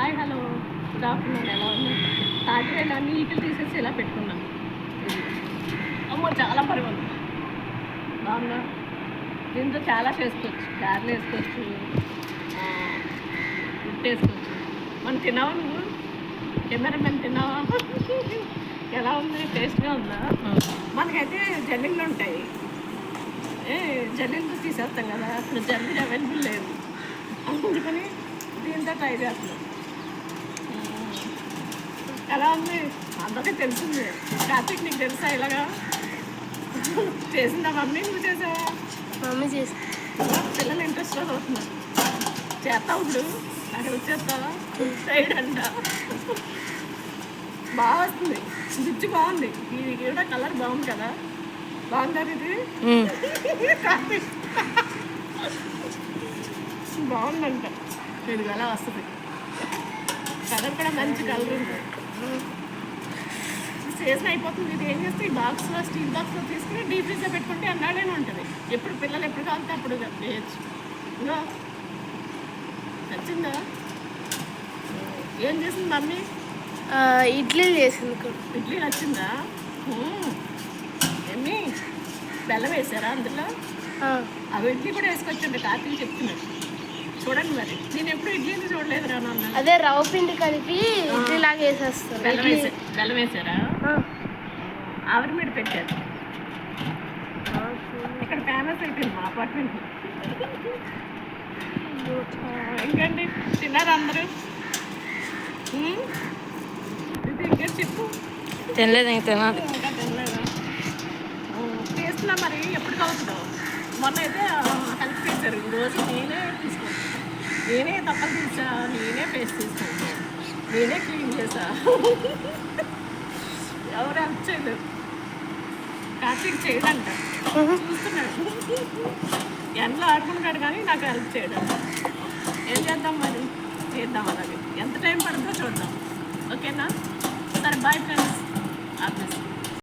Hi hello good afternoon. ఎలా ఉంది? తాటివేలు అన్ని ఈకలు తీసేసి ఇలా పెట్టుకున్నాం. అమ్మో చాలా బరువు ఉంది. బాగుందా? దీంతో చాలా చేసుకోవచ్చు. గారెలు వేసుకోవచ్చు, ఉట్టు వేసుకోవచ్చు. మనం తిన్నావా? నువ్వు కెమెరామెన్ తిన్నావా? ఎలా ఉంది? టేస్ట్గా ఉందా? మనకైతే జల్లీలు ఉంటాయి, జల్లీలతో తీసేస్తాం కదా. అప్పుడు జల్లీలు అవైలబుల్ లేదు, అందుకని దీంతో ట్రై చేస్తున్నాం. ఎలా ఉంది? అందరికీ తెలిసింది. కార్తీక్ నీకు తెలుసా ఇలాగా? చేసిందా మమ్మీ? నువ్వు చేసావా? మమ్మీ చేసి పిల్లలు ఇంట్రెస్ట్గా అవుతున్నారు. చేస్తావు ఇప్పుడు? అక్కడ వచ్చేస్తావా? సైడ్ అంట బాగా వస్తుంది. రుచి బాగుంది. ఇది కూడా కలర్ బాగుంది కదా. బాగుందా ఇది? కార్తీక్ బాగుందంట. ఇది ఎలా వస్తుంది? కలర్ కూడా మంచి కలర్ ఉంది. సీజన్ అయిపోతుంది. ఇది ఏం చేస్తే ఈ బాక్స్లో, స్టీల్ బాక్స్లో తీసుకుని డీప్ ఫ్రిడ్జ్లో పెట్టుకుంటే అన్నాడేనే ఉంటుంది. ఎప్పుడు పిల్లలు ఎప్పుడు కావాలంటే అప్పుడు వేయచ్చు. ఇంకా నచ్చిందా? ఏం చేసింది మమ్మీ? ఇడ్లీ చేసింది. ఇడ్లీ నచ్చిందా? ఏమి బెల్లం వేసారా అందులో? అవి ఇడ్లీ కూడా వేసుకొచ్చండి. కార్తీక్ చెప్తున్నాడు. చూడండి మరి, నేను ఎప్పుడు ఇడ్లీని చూడలేదు రా నాన్న. అదే రవ్వ పిండి కలిపి ఇడ్లీ లాగా వేసేస్తారు. బెల్లం వేసారా? ఆవిరి మీద పెట్టారు. ఇక్కడ ఫేమస్ అయిపోయింది మా అపార్ట్మెంట్. ఇంకండి తిన్నారా అందరూ? ఇది ఇంకా చెప్పు. తినలేదు, ఇంకా తినాలి. ఇంకా తినలేదా? టేస్ట్లా మరి ఎప్పుడు అవుతుందో. మొన్న అయితే హెల్ప్ చేశారు. ఈరోజు నేనే తీసుకుంటాను. నేనే తప్పలు తీసా, నేనే పేస్ట్ తీసుకుంటాను, నేనే క్లీన్ చేసా. ఎవరు హెల్ప్ చేయలేదు. కార్తీక్ చేయడంట, చూస్తున్నాడు. ఎండలో ఆడుకుంటాడు కానీ నాకు హెల్ప్ చేయడం. ఏం చేద్దాం మరి? చేద్దాం అలాగే. ఎంత టైం పడుతుందో చూద్దాం. ఓకేనా? సరే బాయ్ ఫ్రెండ్స్. ఆఫీస్